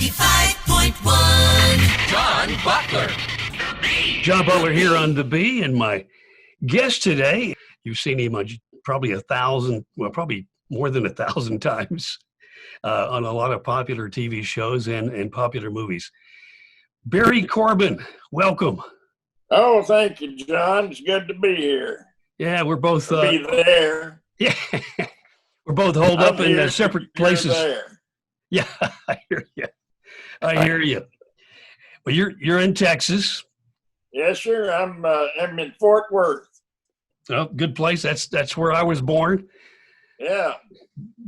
95.1. John Butler. John Butler here on The Bee, and my guest today, you've seen him probably 1,000, well, probably more than 1,000 times on a lot of popular TV shows and popular movies. Barry Corbin, welcome. Oh, thank you, John. It's good to be here. Yeah, we're both Be there. Yeah, we're both holed up in separate places. There. Yeah, I hear you. I hear you. Well, you're in Texas. Yes, sir. I'm in Fort Worth. Oh, good place. That's where I was born. Yeah.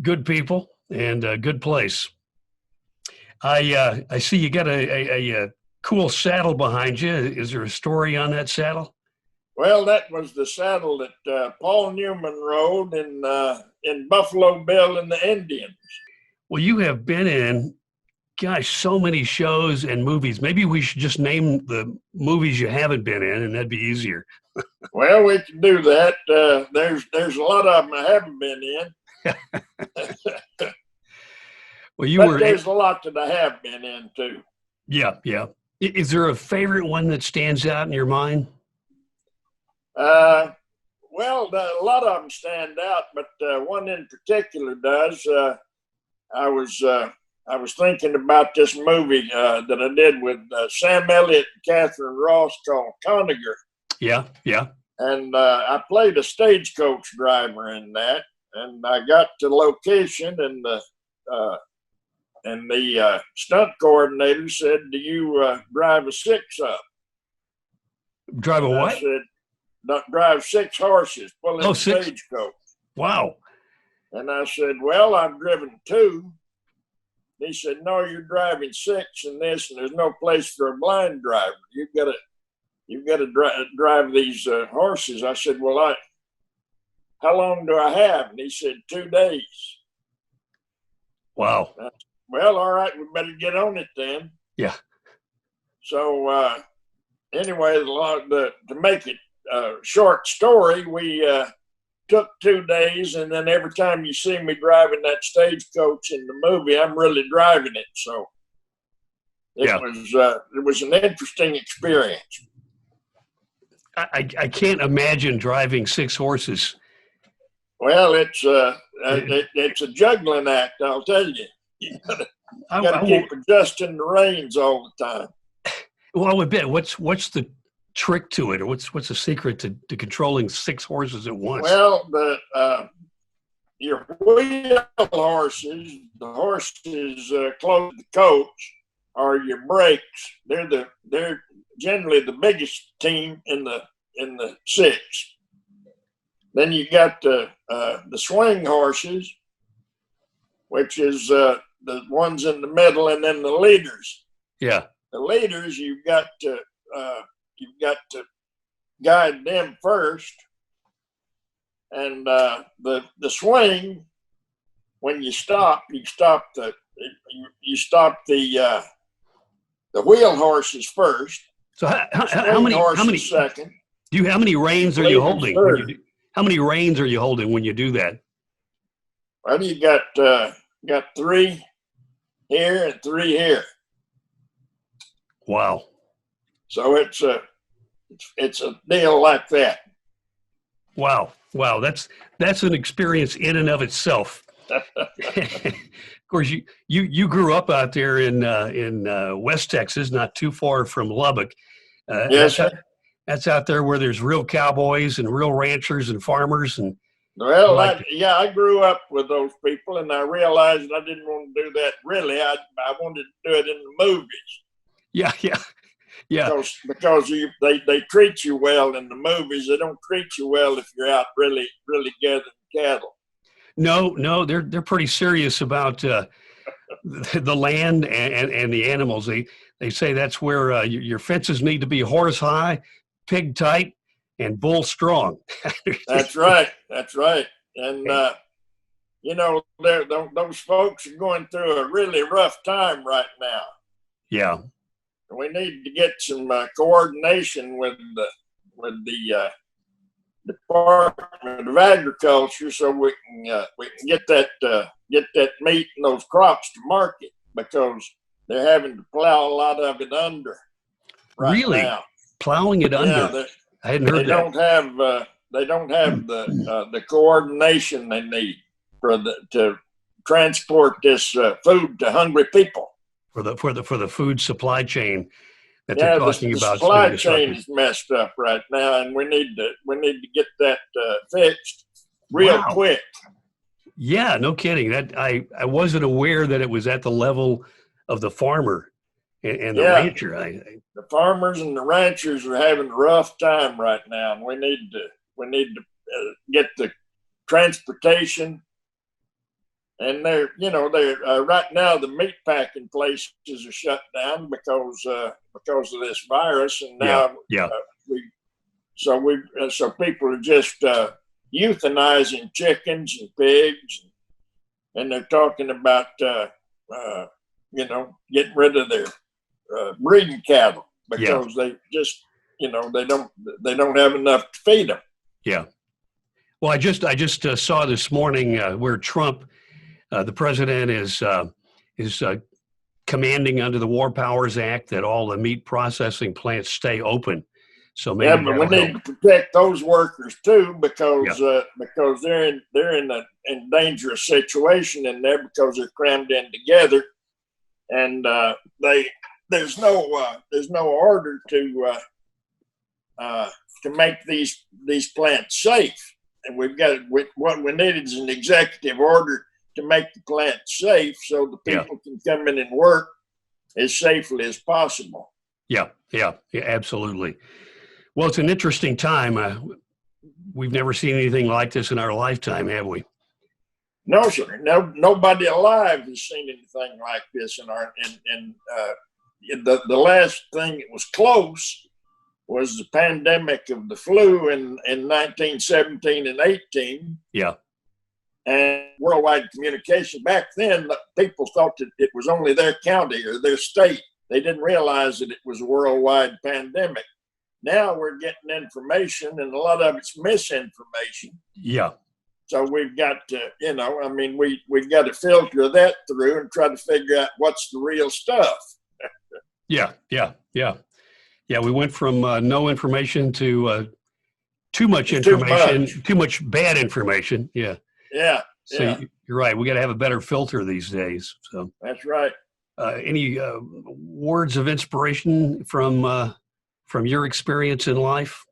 Good people and a good place. I see you got a cool saddle behind you. Is there a story on that saddle? Well, that was the saddle that Paul Newman rode in Buffalo Bill and the Indians. Well, you have been in, gosh, so many shows and movies. Maybe we should just name the movies you haven't been in, and that'd be easier. Well, we can do that. There's a lot of them I haven't been in. Well, there's a lot that I have been in too. Yeah. Is there a favorite one that stands out in your mind? Well, a lot of them stand out, but one in particular does. I was thinking about this movie that I did with Sam Elliott and Catherine Ross called Conager. Yeah. And I played a stagecoach driver in that. And I got to the location, and the stunt coordinator said, "Do you drive a six-up?" Drive a what? I said, drive 6 horses, pulling a stagecoach. Wow. And I said, "Well, I've driven 2. He said, "No, you're driving 6 in this, and there's no place for a blind driver. You've got to drive these horses." I said, "Well, how long do I have?" And he said, 2 days. Wow. Well, all right, we better get on it then. Yeah. So anyway, to make it a short story, we took 2 days, and then every time you see me driving that stagecoach in the movie, I'm really driving it. So it was an interesting experience. I can't imagine driving 6 horses. Well, it's a juggling act, I'll tell you. You got to keep adjusting the reins all the time. Well, I would bet. What's the trick to it, or what's the secret to controlling 6 horses at once? Well, your wheel horses, the horses close to the coach, are your brakes. They're generally the biggest team in the 6. Then you got the swing horses, which is the ones in the middle, and then the leaders. Yeah. The leaders, you've got to guide them first, and the swing. When you stop the wheel horses first. So how many second? How many reins are you holding? How many reins are you holding when you do that? Well, you got 3 here and 3 here. Wow. So it's a deal like that. Wow. That's an experience in and of itself. Of course, you grew up out there in West Texas, not too far from Lubbock. Yes, sir. That's out there where there's real cowboys and real ranchers and farmers. And well, I grew up with those people, and I realized I didn't want to do that. Really, I wanted to do it in the movies. Yeah. Because they treat you well in the movies. They don't treat you well if you're out really gathering cattle. No, they're pretty serious about the land and the animals. They say that's where your fences need to be horse high, pig tight, and bull strong. That's right. And those folks are going through a really rough time right now. Yeah. We need to get some coordination with the Department of Agriculture so we can get that meat and those crops to market, because they're having to plow a lot of it under right Really? now. Plowing it under? Yeah, I hadn't heard they that. don't have the coordination they need to transport this food to hungry people. For the food supply chain that Yeah, they're the talking about. supply chain is messed up right now, and we need to get that fixed real quick. Yeah, no kidding. That I wasn't aware that it was at the level of the farmer and the rancher. The farmers and the ranchers are having a rough time right now, and we need to get the transportation. And they're right now the meat packing places are shut down because of this virus, and now so people are just euthanizing chickens and pigs, and they're talking about getting rid of their breeding cattle because they just they don't have enough to feed them. Yeah. Well, I just saw this morning where Trump, the president, is commanding under the War Powers Act that all the meat processing plants stay open. So maybe but we need to protect those workers too, because they're in a dangerous situation in there because they're crammed in together, and there's no order to make these plants safe. And what we need is an executive order to make the plant safe so the people can come in and work as safely as possible. Yeah, absolutely. Well, it's an interesting time. We've never seen anything like this in our lifetime, have we? No, sir. No, nobody alive has seen anything like this the last thing that was close was the pandemic of the flu in 1917 and 18. Yeah. And worldwide communication. Back then, people thought that it was only their county or their state. They didn't realize that it was a worldwide pandemic. Now we're getting information, and a lot of it's misinformation. Yeah. So we've got to, we've got to filter that through and try to figure out what's the real stuff. Yeah. We went from no information to too much information, too much bad information. Yeah. Yeah. So you're right. We got to have a better filter these days. So that's right. Any words of inspiration from your experience in life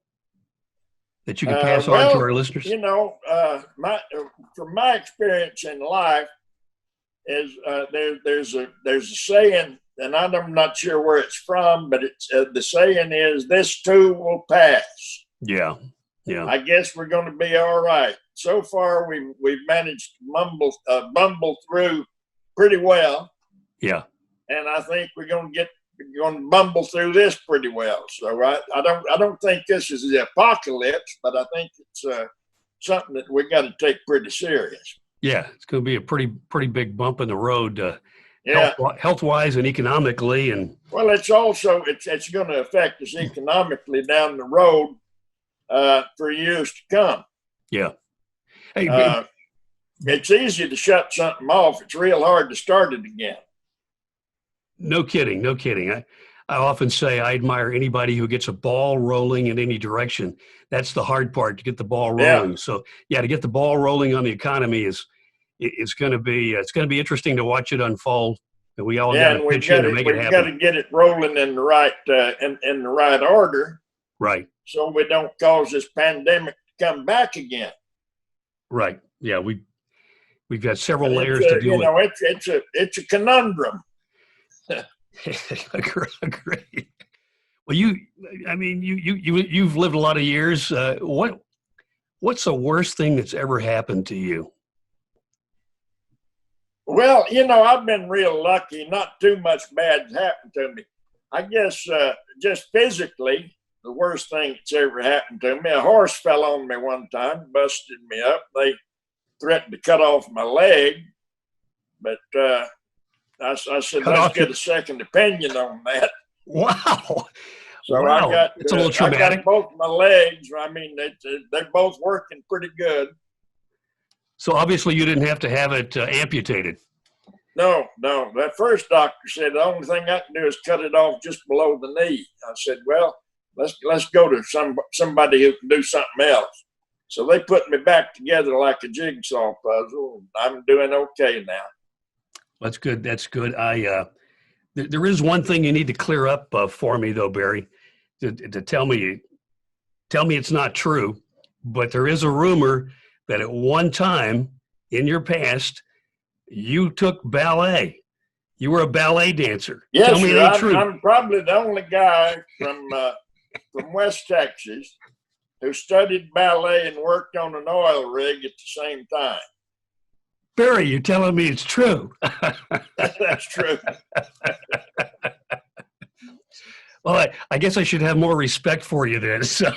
that you can pass on to our listeners? From my experience in life is there's a saying, and I'm not sure where it's from, but it's the saying is, "This too will pass." Yeah. I guess we're going to be all right. So far, we've managed to bumble through pretty well. Yeah. And I think we're going to bumble through this pretty well. So I don't think this is the apocalypse, but I think it's something that we got to take pretty serious. Yeah, it's going to be a pretty big bump in the road, health-wise and economically, and well, it's going to affect us economically down the road for years to come. Yeah. Hey, it's easy to shut something off. It's real hard to start it again. No kidding. I often say I admire anybody who gets a ball rolling in any direction. That's the hard part, to get the ball rolling. Yeah. So to get the ball rolling on the economy is going to be interesting to watch it unfold. And we all got to pitch in to make it happen. We've got to get it rolling in the right in the right order. Right. So we don't cause this pandemic to come back again. Right. Yeah. We've got several layers to deal with. It's a conundrum. Agree. Well, you've lived a lot of years. What's the worst thing that's ever happened to you? Well, I've been real lucky. Not too much bad's happened to me. I guess just physically, the worst thing that's ever happened to me, a horse fell on me one time, busted me up. They threatened to cut off my leg, but I said, let's get a second opinion on that. Wow. So wow. It's a little traumatic. I got both my legs. I mean, they're both working pretty good. So obviously you didn't have to have it amputated. no. That first doctor said the only thing I can do is cut it off just below the knee. I said, well, let's go to somebody who can do something else. So they put me back together like a jigsaw puzzle. I'm doing okay now. That's good. That's good. There is one thing you need to clear up for me, though, Barry, to tell me it's not true. But there is a rumor that at one time in your past, you took ballet. You were a ballet dancer. Yes, tell me sir. it ain't true. I'm probably the only guy from West Texas who studied ballet and worked on an oil rig at the same time. Barry, you're telling me it's true. That's true. Well, I guess I should have more respect for you then. So.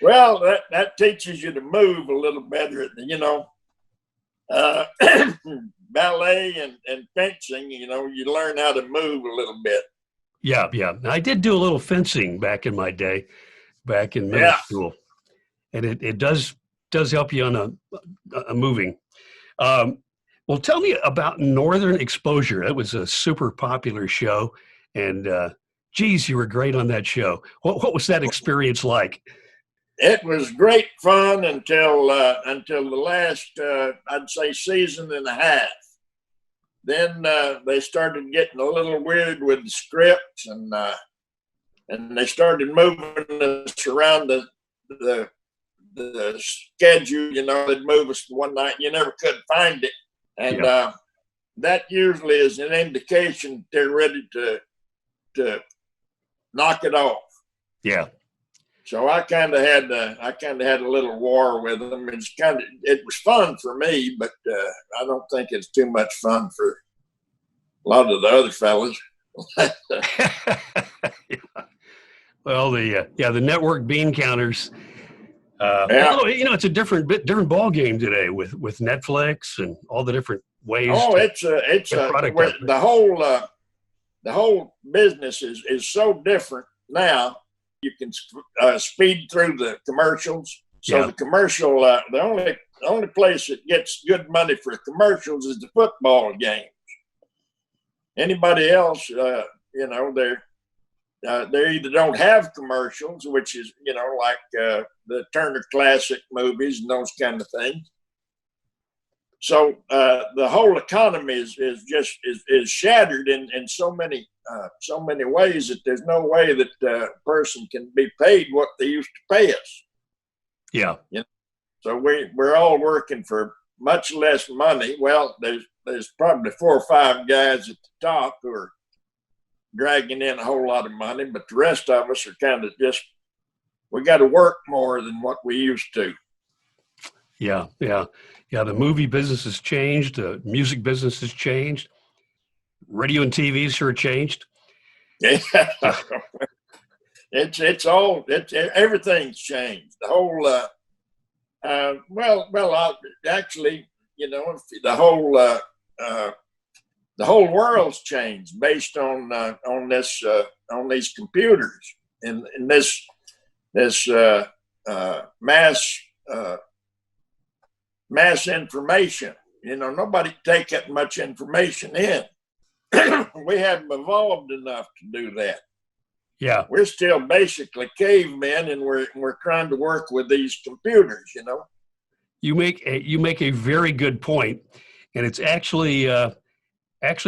Well, that teaches you to move a little better, ballet and fencing, you learn how to move a little bit. Yeah. I did do a little fencing back in my day, back in middle school. And it does help you on a moving. Well, tell me about Northern Exposure. That was a super popular show. And geez, you were great on that show. What was that experience like? It was great fun until the last, I'd say, season and a half. Then they started getting a little weird with the scripts, and they started moving us around the schedule. They'd move us one night, you never could find it, and that usually is an indication they're ready to knock it off. Yeah. So I kind of had a little war with them. It was fun for me, but I don't think it's too much fun for a lot of the other fellas. Well, the network bean counters. It's a different ball game today with Netflix and all the different ways. Oh, the whole business is so different now. You can speed through the commercials. So the commercial, the only place that gets good money for commercials is the football games. Anybody else, they either don't have commercials, which is like the Turner Classic movies and those kind of things. So the whole economy is shattered in so many ways that there's no way that a person can be paid what they used to pay us. Yeah. So we're all working for much less money. Well, there's probably 4 or 5 guys at the top who are dragging in a whole lot of money, but the rest of us are kind of we got to work more than what we used to. Yeah. The movie business has changed. The music business has changed. Radio and TV sure changed. Yeah. Everything's changed. The whole, the whole world's changed based on these computers and this mass information. Nobody take that much information in. We haven't evolved enough to do that. Yeah, we're still basically cavemen, and we're trying to work with these computers. You make a very good point, and it's actually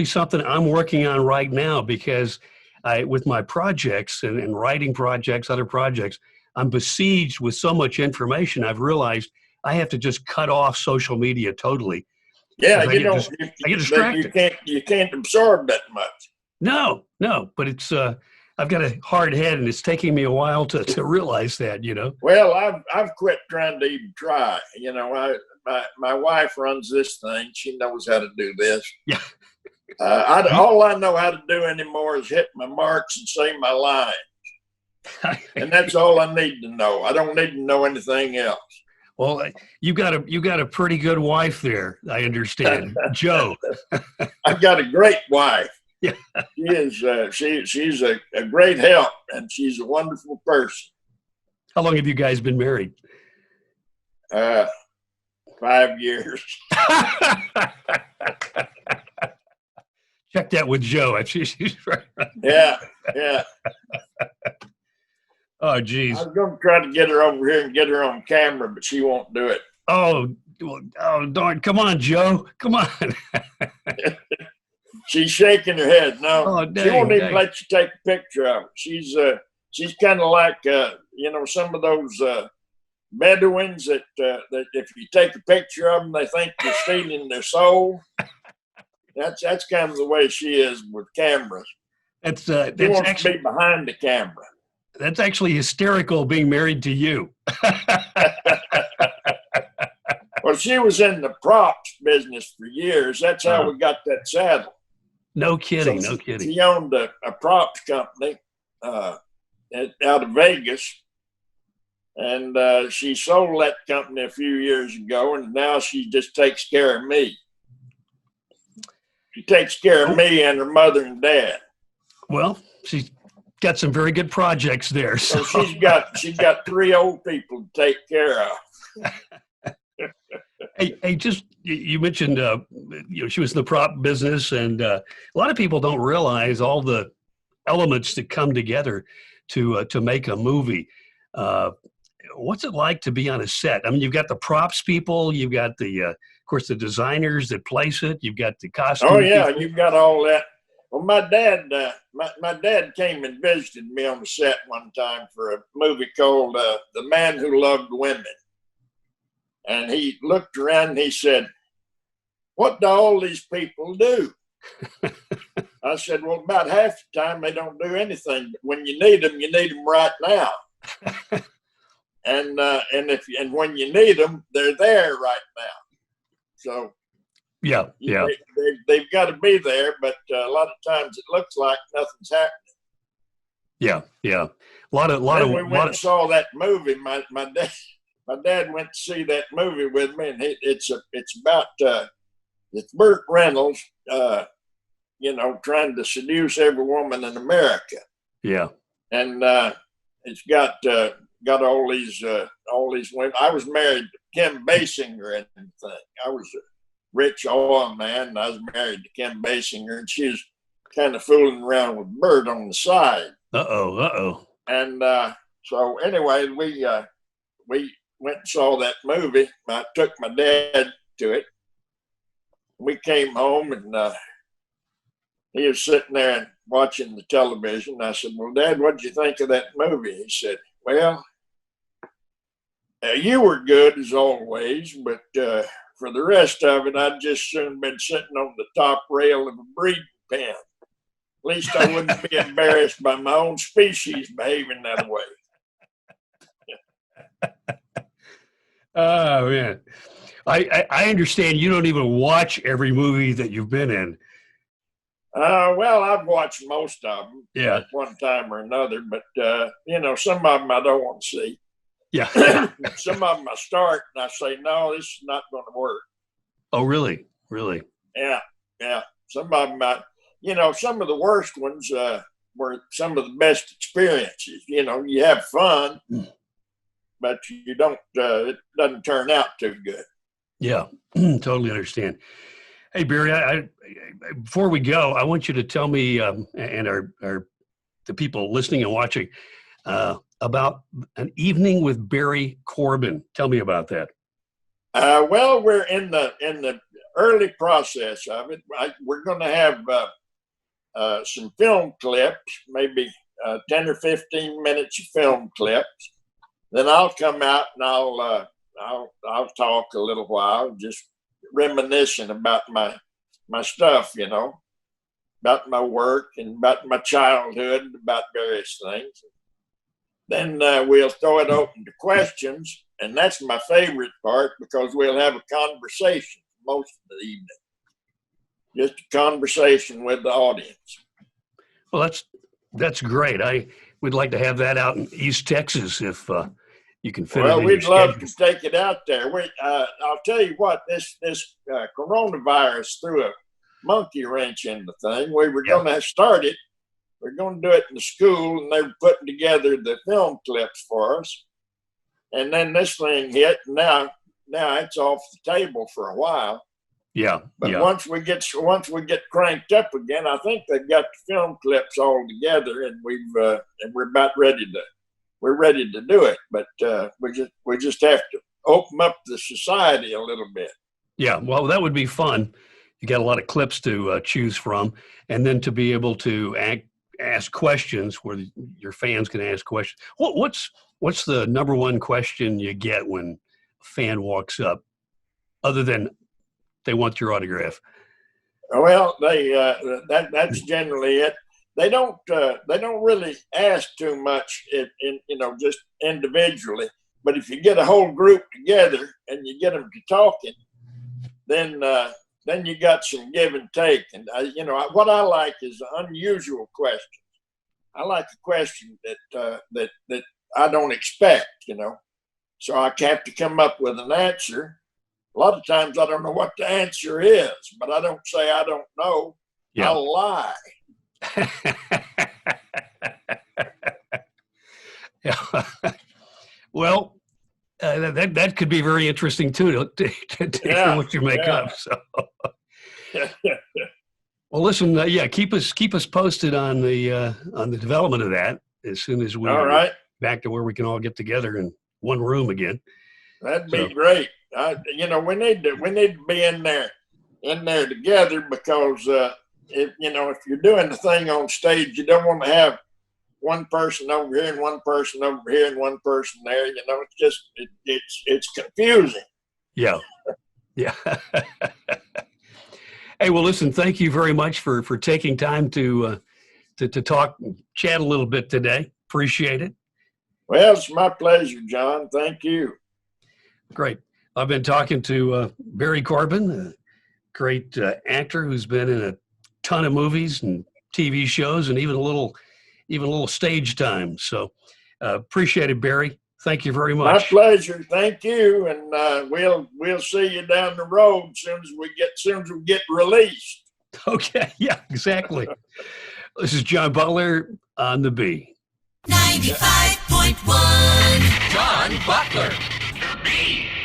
something I'm working on right now, because with my projects and writing projects, other projects, I'm besieged with so much information. I've realized I have to just cut off social media totally. Yeah, I get distracted. You can't absorb that much. No, but it's I've got a hard head, and it's taking me a while to realize that. Well, I've quit trying to even try. My wife runs this thing. She knows how to do this. Yeah. All I know how to do anymore is hit my marks and say my lines, and that's all I need to know. I don't need to know anything else. Well, you got a pretty good wife there, I understand, Joe. I've got a great wife. Yeah, she's a great help, and she's a wonderful person. How long have you guys been married? 5 years. Check that with Joe. She's right. Yeah, yeah. Oh, I geez. was going to try to get her over here and get her on camera, but she won't do it. Oh, darn. Come on, Joe. Come on. She's shaking her head. No, Oh, she won't dang, even dang. let you take a picture of her. She's kind of like, some of those Bedouins that if you take a picture of them, they think you're stealing their soul. That's kind of the way she is with cameras. She wants to be behind the camera. That's actually hysterical being married to you. Well, she was in the props business for years. That's how we got that saddle. No kidding, So no kidding. She owned a props company out of Vegas. And she sold that company a few years ago, and now she just takes care of me. She takes care of me and her mother and dad. Well, she's got some very good projects there. So she's got 3 old people to take care of. Hey, just you mentioned she was in the prop business, and a lot of people don't realize all the elements that come together to make a movie. What's it like to be on a set? I mean, you've got the props people, you've got of course, the designers that place it, you've got the costume. Oh yeah, people. you've got all that. Well, my dad came and visited me on the set one time for a movie called The Man Who Loved Women. And he looked around and he said, "What do all these people do?" I said, "Well, about half the time they don't do anything. But when you need them right now. and when you need them, they're there right now. So yeah. they've got to be there. But a lot of times it looks like nothing's happening." Yeah. A lot of we went and saw that movie. My dad went to see that movie with me, and it's about it's Burt Reynolds, trying to seduce every woman in America. Yeah, and it's got all these women. I was married to Kim Basinger and thing. I was a rich oil man, and I was married to Kim Basinger, and she was kind of fooling around with Burt on the side. And so anyway, we went and saw that movie. I took my dad to it. We came home, and he was sitting there and watching the television. I said, "Well, Dad, what did you think of that movie?" He said, "Well, you were good as always, but for the rest of it, I'd just soon been sitting on the top rail of a breeding pen. At least I wouldn't be embarrassed by my own species behaving that way." Oh man, I understand you don't even watch every movie that you've been in. Well, I've watched most of them at one time or another, but some of them I don't want to see. Yeah. Some of them I start and I say, "No, this is not going to work." Oh, really? Really? Yeah. Some of them, some of the worst ones were some of the best experiences. You have fun, but you don't. It doesn't turn out too good. Yeah, totally understand. Hey, Barry, I before we go, I want you to tell me and the people listening and watching about An Evening with Barry Corbin. Tell me about that. Well, we're in the early process of it. We're going to have some film clips, maybe 10 or 15 minutes of film clips. Then I'll come out and I'll talk a little while, just reminiscing about my stuff, about my work and about my childhood, and about various things. Then we'll throw it open to questions, and that's my favorite part because we'll have a conversation most of the evening. Just a conversation with the audience. Well, that's great. I would like to have that out in East Texas if you can fit it in. Well, we'd love to take it out there. I'll tell you what, this coronavirus threw a monkey wrench in the thing. We were going to start it. We're going to do it in the school, and they were putting together the film clips for us. And then this thing hit, and now now it's off the table for a while. Yeah. But Yeah. once we get cranked up again, I think they've got the film clips all together, and we're about ready to do it. But we just have to open up the society a little bit. Yeah. Well, that would be fun. You got a lot of clips to choose from, and then to be able to ask questions where your fans can ask questions. What's the number one question you get when a fan walks up, other than they want your autograph? Well, that's generally it. They don't really ask too much in just individually. But if you get a whole group together and you get them to talking, then you got some give and take. And what I like is unusual questions. I like a question that I don't expect. So I have to come up with an answer. A lot of times I don't know what the answer is, but I don't say I don't know. Yeah. I'll lie. Yeah. Well, that could be very interesting too to hear what you make up. So, well, listen, keep us posted on the development of that as soon as we all right. Back to where we can all get together in one room again. That'd be great. We need to be in there together, because if you're doing the thing on stage, you don't want to have one person over here and one person over here and one person there. It's confusing. Yeah. Yeah. Hey, well, listen, thank you very much for taking time to talk, chat a little bit today. Appreciate it. Well, it's my pleasure, John. Thank you. Great. I've been talking to Barry Corbin, a great actor who's been in a ton of movies and TV shows, and even a little stage time. So appreciate it, Barry. Thank you very much. My pleasure. Thank you. And we'll see you down the road soon as we get released. Okay. Yeah, exactly. This is John Butler on the B. 95.1 John Butler.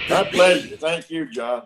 My pleasure. Thank you, John.